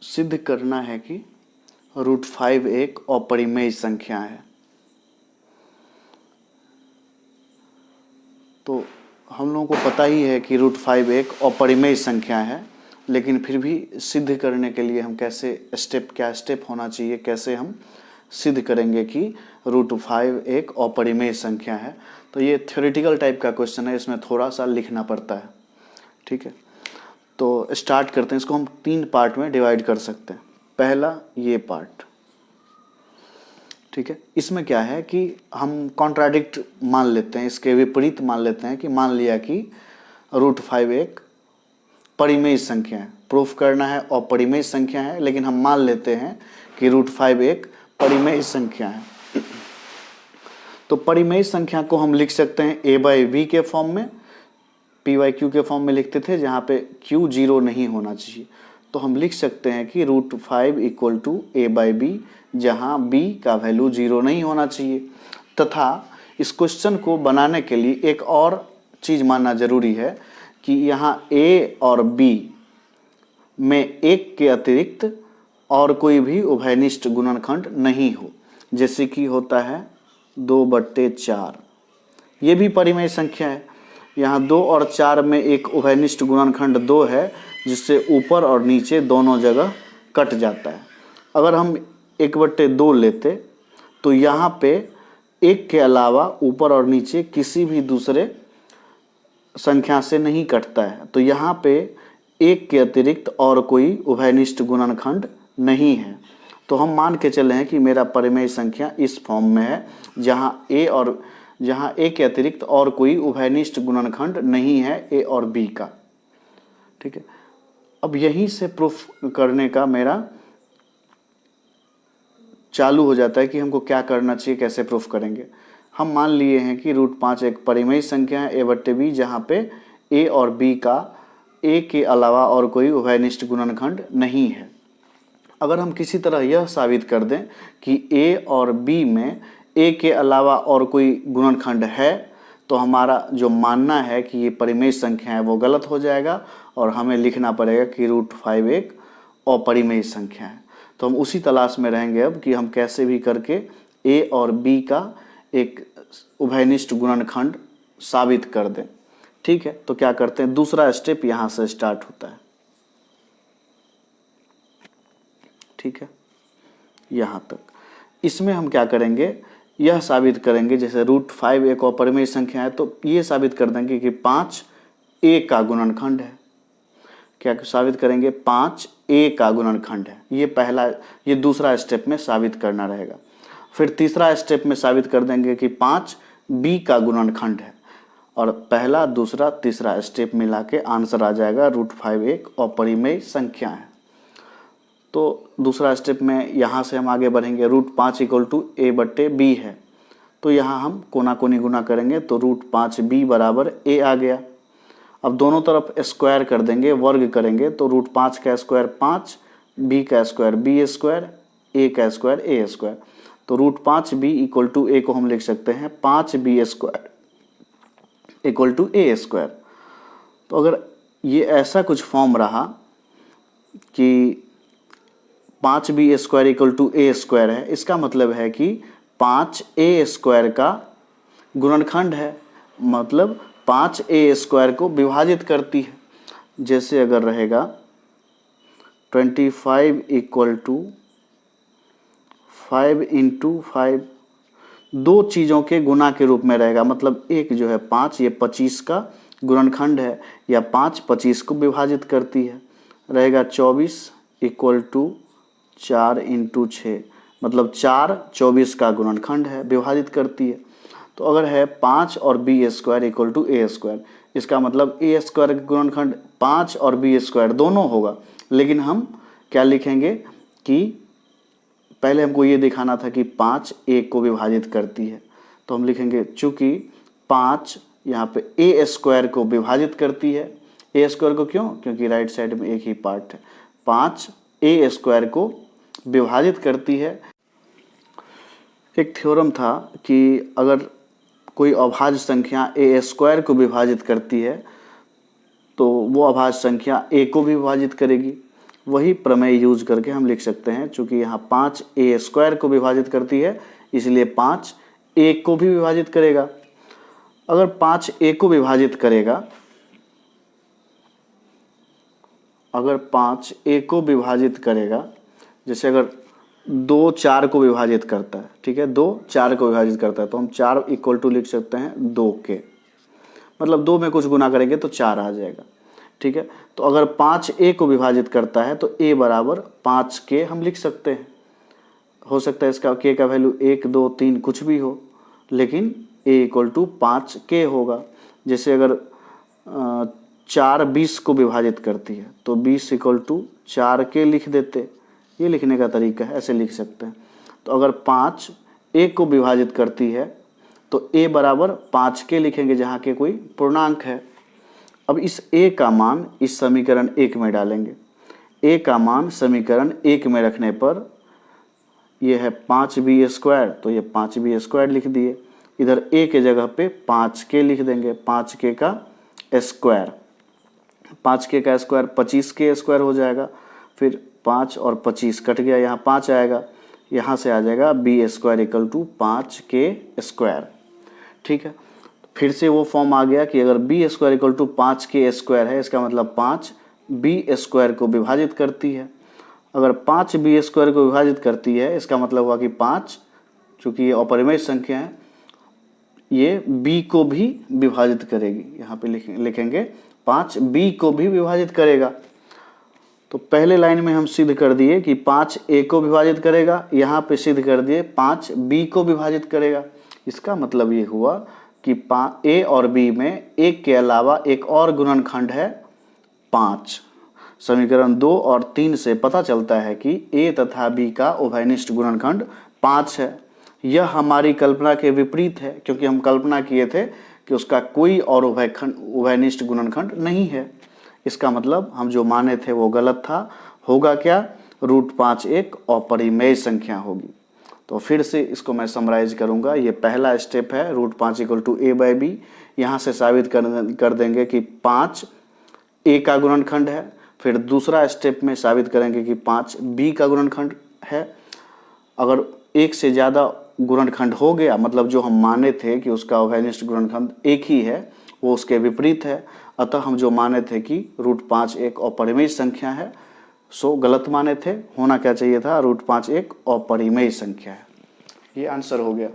सिद्ध करना है कि √5 एक अपरिमेय संख्या है। तो हम लोगों को पता ही है कि √5 एक अपरिमेय संख्या है, लेकिन फिर भी सिद्ध करने के लिए हम कैसे क्या स्टेप होना चाहिए, कैसे हम सिद्ध करेंगे कि √5 एक अपरिमेय संख्या है। तो ये थ्योरेटिकल टाइप का क्वेश्चन है, इसमें थोड़ा सा लिखना पड़ता है। ठीक है, तो स्टार्ट करते हैं। इसको हम 3 पार्ट में डिवाइड कर सकते हैं। पहला ये पार्ट, ठीक है, इसमें क्या है कि हम कॉन्ट्राडिक्ट मान लेते हैं, इसके विपरीत मान लेते हैं कि मान लिया कि √5 एक परिमेय संख्या है। प्रूफ करना है अपरिमेय संख्या है, लेकिन हम मान लेते हैं कि √5 एक परिमेय संख्या है। तो परिमेय संख्या को हम लिख सकते हैं a/b के फॉर्म में, p/q के फॉर्म में लिखते थे, जहाँ पे q 0 नहीं होना चाहिए। तो हम लिख सकते हैं कि √5 = a/b, जहाँ b का वैल्यू 0 नहीं होना चाहिए। तथा इस क्वेश्चन को बनाने के लिए एक और चीज़ मानना जरूरी है कि यहाँ a और b में एक के अतिरिक्त और कोई भी उभयनिष्ठ गुणनखंड नहीं हो, जैसे कि होता है 2/4। ये भी परिमेय संख्या है। यहाँ 2 और 4 में एक उभयनिष्ठ गुणनखंड 2 है, जिससे ऊपर और नीचे दोनों जगह कट जाता है। अगर हम 1/2 लेते तो यहाँ पे 1 के अलावा ऊपर और नीचे किसी भी दूसरे संख्या से नहीं कटता है। तो यहाँ पे 1 के अतिरिक्त और कोई उभयनिष्ठ गुणनखंड नहीं है। तो हम मान के चले हैं कि मेरा परिमेय संख्या इस फॉर्म में है, जहाँ a के अतिरिक्त और कोई उभयनिष्ठ गुणनखंड नहीं है a और b का। ठीक है, अब यहीं से प्रूफ करने का मेरा चालू हो जाता है कि हमको क्या करना चाहिए, कैसे प्रूफ करेंगे। हम मान लिए हैं कि √5 एक परिमेय संख्या है a/b, जहाँ पे a और b का a के अलावा और कोई उभयनिष्ठ गुणनखंड नहीं है। अगर हम किसी तरह यह साबित कर दें कि a और b में a के अलावा और कोई गुणनखंड है, तो हमारा जो मानना है कि ये परिमेय संख्या है वो गलत हो जाएगा और हमें लिखना पड़ेगा कि √5 एक अपरिमेय संख्या है। तो हम उसी तलाश में रहेंगे अब कि हम कैसे भी करके a और b का एक उभयनिष्ठ गुणनखंड साबित कर दें। ठीक है, तो क्या करते हैं, दूसरा स्टेप यहाँ से स्टार्ट होता है। ठीक है, यहाँ तक। इसमें हम क्या करेंगे, यह साबित करेंगे, जैसे √5 एक अपरिमेय संख्या है, तो ये साबित कर देंगे कि 5 a का गुणनखंड है। क्या साबित करेंगे, 5 a का गुणनखंड है। ये दूसरा स्टेप में साबित करना रहेगा। फिर तीसरा स्टेप में साबित कर देंगे कि 5 b का गुणनखंड है, और पहला, दूसरा, तीसरा स्टेप मिला के आंसर आ जाएगा √5 एक अपरिमेय संख्या है। तो दूसरा स्टेप में यहाँ से हम आगे बढ़ेंगे। √5 = a/b है, तो यहाँ हम कोना कोनी गुना करेंगे तो √5b = a आ गया। अब दोनों तरफ स्क्वायर कर देंगे, वर्ग करेंगे, तो √5 का स्क्वायर 5, b का स्क्वायर b², a का स्क्वायर a²। तो √5b = a को हम लिख सकते हैं 5b² = a²। तो अगर ये ऐसा कुछ फॉर्म रहा कि 5b² = a² है, इसका मतलब है कि 5a² का गुणनखंड है, मतलब 5a² को विभाजित करती है। जैसे अगर रहेगा 25 = 5 × 5, दो चीज़ों के गुना के रूप में रहेगा, मतलब एक जो है 5, ये 25 का गुणनखंड है, या 5 25 को विभाजित करती है। रहेगा 24 = 4 × 6, मतलब 4 24 का गुणनखंड है, विभाजित करती है। तो अगर है 5 और b² = a², इसका मतलब a² का गुणनखंड 5 और b² दोनों होगा। लेकिन हम क्या लिखेंगे कि पहले हमको ये दिखाना था कि 5 a को विभाजित करती है, तो हम लिखेंगे चूँकि 5 यहाँ पे a² को विभाजित करती है। a² को क्यों, क्योंकि राइट साइड में एक ही पार्ट है। 5 a² को विभाजित करती है। एक थ्योरम था कि अगर कोई अभाज्य संख्या a² को विभाजित करती है, तो वो अभाज्य संख्या a को भी विभाजित करेगी। वही प्रमेय यूज करके हम लिख सकते हैं। चूंकि यहाँ 5a² को विभाजित करती है इसलिए 5a को भी विभाजित करेगा। अगर 5a को विभाजित करेगा, अगर 5a को विभाजित करेगा, जैसे अगर 2 4 को विभाजित करता है, ठीक है, 2 4 को विभाजित करता है तो हम 4 = लिख सकते हैं 2 के, मतलब 2 में कुछ गुना करेंगे तो 4 आ जाएगा, ठीक है। तो अगर 5a को विभाजित करता है तो a बराबर 5k हम लिख सकते हैं। हो सकता है इसका k का वैल्यू 1 2 3 कुछ भी हो, लेकिन a = 5k होगा। जैसे अगर 4 20 को विभाजित करती है तो 20 = 4k लिख देते, ये लिखने का तरीका है, ऐसे लिख सकते हैं। तो अगर 5 a को विभाजित करती है तो a बराबर 5k लिखेंगे जहाँ के कोई पूर्णांक है। अब इस a का मान इस समीकरण 1 में डालेंगे। a का मान समीकरण 1 में रखने पर ये है 5b², तो ये 5b² लिख दिए। इधर a के जगह पे 5k लिख देंगे, 5k का स्क्वायर, 5k का स्क्वायर 25k² हो जाएगा। फिर 5 और 25 कट गया, यहाँ 5 आएगा, यहाँ से आ जाएगा b² = 5k², ठीक है। फिर से वो फॉर्म आ गया कि अगर b² = 5k² है, इसका मतलब 5b² को विभाजित करती है। अगर 5b² को विभाजित करती है इसका मतलब हुआ कि 5, चूँकि ये अपरिमेय संख्या है, ये b को भी विभाजित करेगी। यहाँ पे लिखेंगे 5b को भी विभाजित करेगा। तो पहले लाइन में हम सिद्ध कर दिए कि 5a को विभाजित करेगा, यहाँ पे सिद्ध कर दिए 5b को विभाजित करेगा। इसका मतलब ये हुआ कि a और b में एक के अलावा एक और गुणनखंड है 5। समीकरण 2 और 3 से पता चलता है कि a तथा b का उभयनिष्ठ गुणनखंड 5 है। यह हमारी कल्पना के विपरीत है, क्योंकि हम कल्पना किए थे कि उसका कोई और उभयनिष्ठ गुणनखंड नहीं है। इसका मतलब हम जो माने थे वो गलत था। होगा क्या? √5 एक अपरिमेय संख्या होगी। तो फिर से इसको मैं समराइज करूंगा। ये पहला स्टेप है, √5 = a/b। यहाँ से साबित कर देंगे कि 5 a का गुणनखंड है। फिर दूसरा स्टेप में साबित करेंगे कि 5 b का गुणनखंड है। अगर एक से ज़्यादा गुणनखंड हो गया, मतलब जो हम माने थे कि उसका उभयनिष्ठ गुणनखंड एक ही है, वो उसके विपरीत है। अतः हम जो माने थे कि √5 एक अपरिमेय संख्या है, सो गलत माने थे। होना क्या चाहिए था? √5 एक अपरिमेय संख्या है। ये आंसर हो गया।